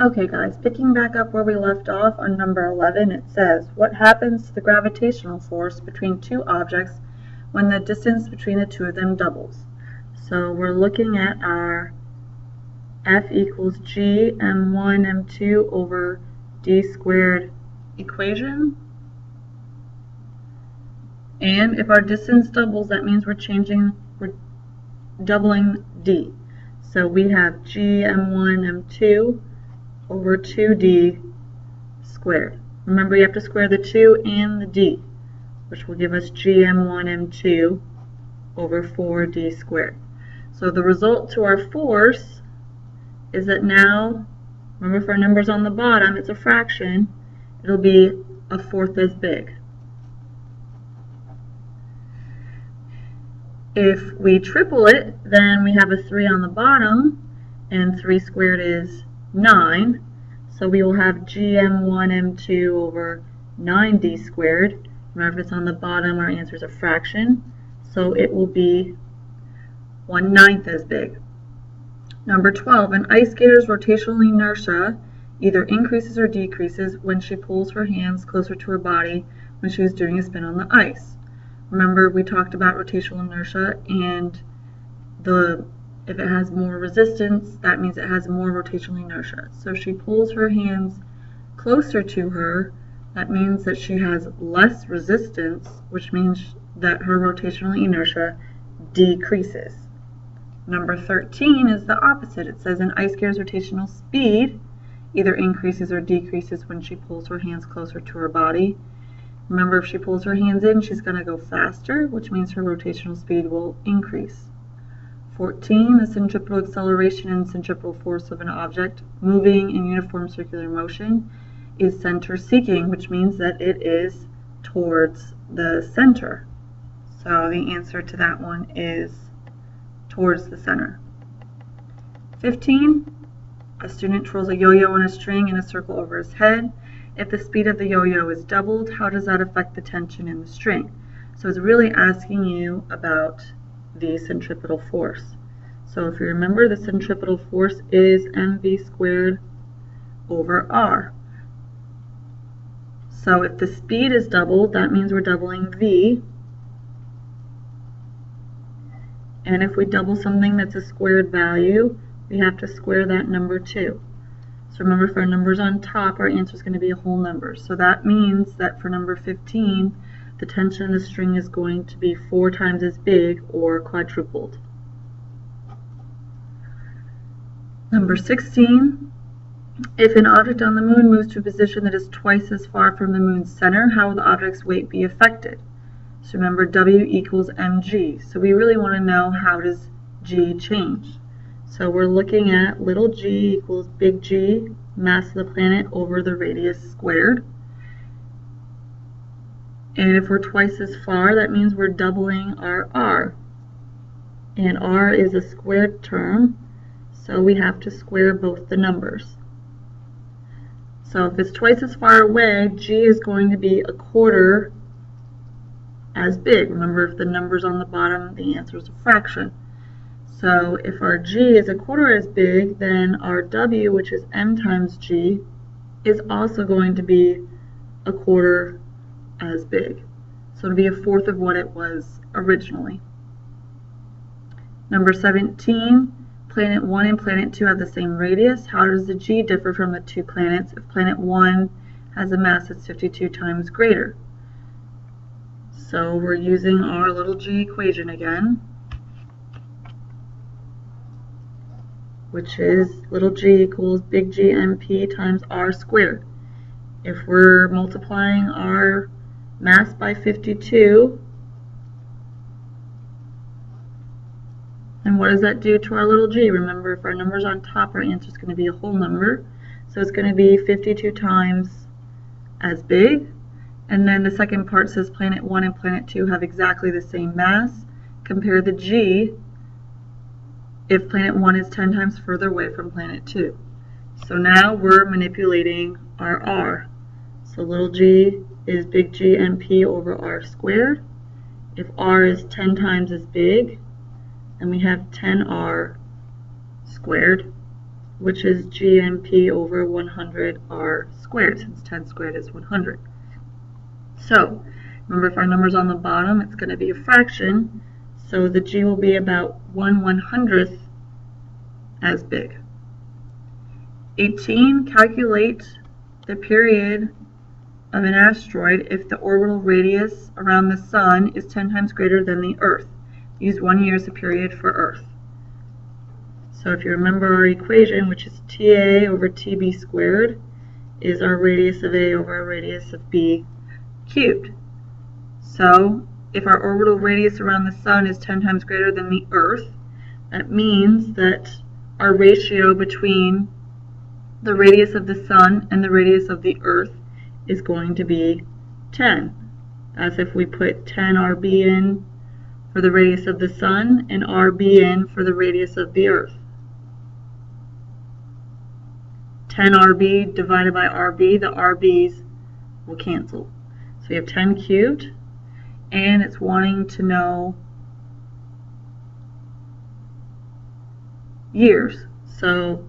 Okay guys, picking back up where we left off on number 11, it says, what happens to the gravitational force between two objects when the distance between the two of them doubles? So we're looking at our F equals G m1 m2 over d squared equation. And if our distance doubles, that means we're doubling d. So we have G m1 m2 over 2d squared. Remember, you have to square the 2 and the d, which will give us gm1 m2 over 4d squared. So the result to our force is that now, remember, if our number's on the bottom, it's a fraction, it'll be a fourth as big. If we triple it, then we have a 3 on the bottom, and 3 squared is 9, so we will have gm1 m2 over 9d squared. Remember, if it's on the bottom, our answer is a fraction, so it will be 1/9 as big. Number 12, an ice skater's rotational inertia either increases or decreases when she pulls her hands closer to her body when she was doing a spin on the ice. Remember, we talked about rotational inertia, and if it has more resistance, that means it has more rotational inertia. So if she pulls her hands closer to her, that means that she has less resistance, which means that her rotational inertia decreases. Number 13 is the opposite. It says an ice skater's rotational speed either increases or decreases when she pulls her hands closer to her body. Remember, if she pulls her hands in, she's going to go faster, which means her rotational speed will increase. 14, the centripetal acceleration and centripetal force of an object moving in uniform circular motion is center-seeking, which means that it is towards the center. So the answer to that one is towards the center. 15, a student twirls a yo-yo on a string in a circle over his head. If the speed of the yo-yo is doubled, how does that affect the tension in the string? So it's really asking you about the centripetal force. So if you remember, the centripetal force is mv squared over r. So if the speed is doubled, that means we're doubling v. And if we double something that's a squared value, we have to square that number too. So remember, if our number's on top, our answer is going to be a whole number. So that means that for number 15, the tension in the string is going to be 4 times as big, or quadrupled. Number 16, if an object on the moon moves to a position that is twice as far from the moon's center, how will the object's weight be affected? So remember, W equals mg. So we really want to know, how does g change? So we're looking at little g equals big G, mass of the planet, over the radius squared. And if we're twice as far, that means we're doubling our r. And r is a squared term, so we have to square both the numbers. So if it's twice as far away, g is going to be a quarter as big. Remember, if the number's on the bottom, the answer is a fraction. So if our g is a quarter as big, then our w, which is m times g, is also going to be a quarter as big. So it'll be a fourth of what it was originally. Number 17, planet 1 and planet 2 have the same radius. How does the g differ from the two planets if planet 1 has a mass that's 52 times greater? So we're using our little g equation again, which is little g equals big G mp times r squared. If we're multiplying our mass by 52, then what does that do to our little g? Remember, if our number's on top, our answer is going to be a whole number. So it's going to be 52 times as big. And then the second part says planet 1 and planet 2 have exactly the same mass. Compare the g if planet 1 is 10 times further away from planet 2. So now we're manipulating our r. So little g is big G mp over r squared. If r is 10 times as big, then we have 10r squared which is GMP over 100R squared, since 10 squared is 100. So, remember, if our number's on the bottom, it's going to be a fraction, so the G will be about 1/100th as big. 18, calculate the period of an asteroid if the orbital radius around the Sun is 10 times greater than the Earth. Use 1 year as a period for Earth. So if you remember our equation, which is TA over TB squared, is our radius of A over our radius of B cubed. So if our orbital radius around the Sun is 10 times greater than the Earth, that means that our ratio between the radius of the Sun and the radius of the Earth is going to be 10. As if we put 10 RB in for the radius of the Sun and RB in for the radius of the Earth. 10 RB divided by RB, the RB's will cancel. So we have 10 cubed, and it's wanting to know years. So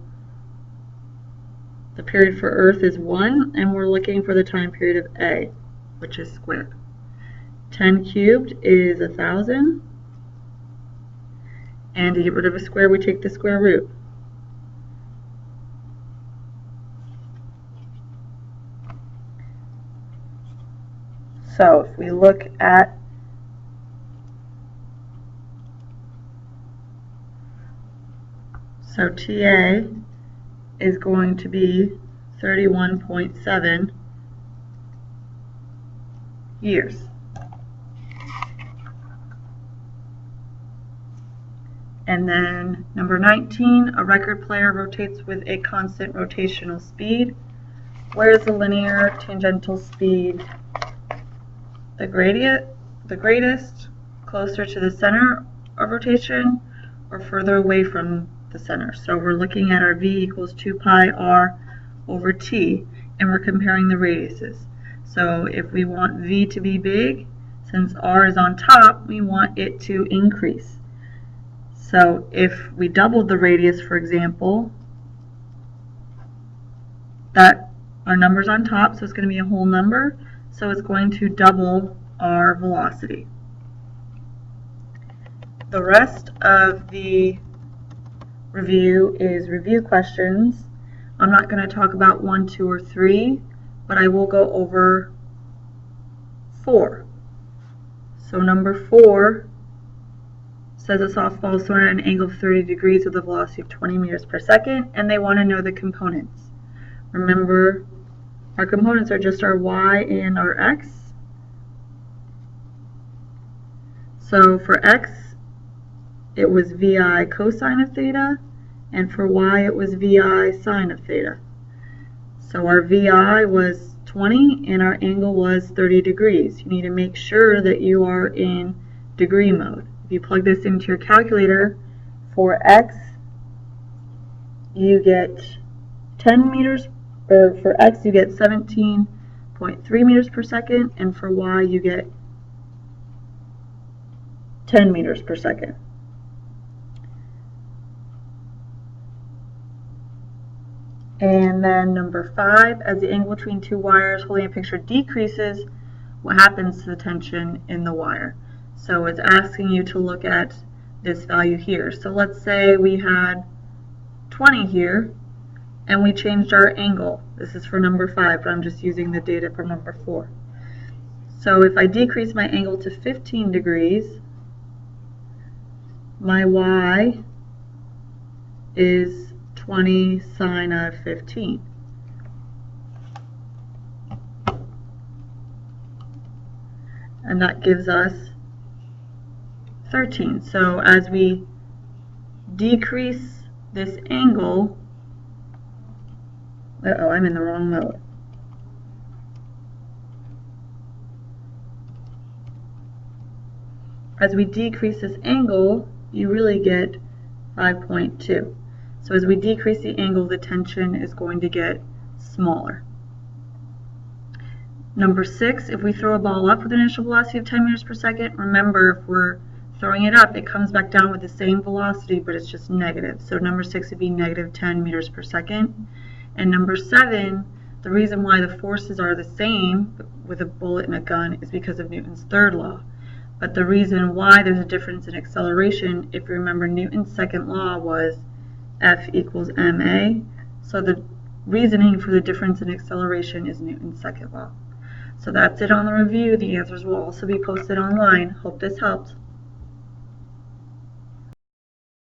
the period for Earth is 1, and we're looking for the time period of A, which is squared. 10 cubed is 1,000, and to get rid of a square, we take the square root. So if we look at TA is going to be 31.7 years. And then number 19, a record player rotates with a constant rotational speed. Where is the linear tangential speed the greatest, closer to the center of rotation or further away from the center? So we're looking at our V equals 2 pi R over T, and we're comparing the radiuses. So if we want V to be big, since R is on top, we want it to increase. So if we doubled the radius, for example, that our number's on top, so it's going to be a whole number, so it's going to double our velocity. The rest of the review is review questions. I'm not going to talk about 1, 2, or 3, but I will go over 4. So number 4 says a softball is thrown at an angle of 30 degrees with a velocity of 20 meters per second, and they want to know the components. Remember, our components are just our y and our x. So for x, it was vi cosine of theta, and for y, it was vi sine of theta. So our vi was 20, and our angle was 30 degrees. You need to make sure that you are in degree mode. If you plug this into your calculator, for x, you get 10 meters, or for x, you get 17.3 meters per second, and for y, you get 10 meters per second. And then number 5, as the angle between two wires holding a picture decreases, what happens to the tension in the wire? So it's asking you to look at this value here. So let's say we had 20 here, and we changed our angle. This is for number 5, but I'm just using the data for number 4. So if I decrease my angle to 15 degrees, my y is 20 sine of 15. And that gives us 13. So as we decrease this angle, I'm in the wrong mode. As we decrease this angle, you really get 5.2. So as we decrease the angle, the tension is going to get smaller. Number 6, if we throw a ball up with an initial velocity of 10 meters per second, remember if we're throwing it up, it comes back down with the same velocity, but it's just negative. So number 6 would be negative 10 meters per second. And number 7, the reason why the forces are the same with a bullet and a gun is because of Newton's third law. But the reason why there's a difference in acceleration, if you remember, Newton's second law was F equals ma. So the reasoning for the difference in acceleration is Newton's second law. So that's it on the review. The answers will also be posted online. Hope this helps.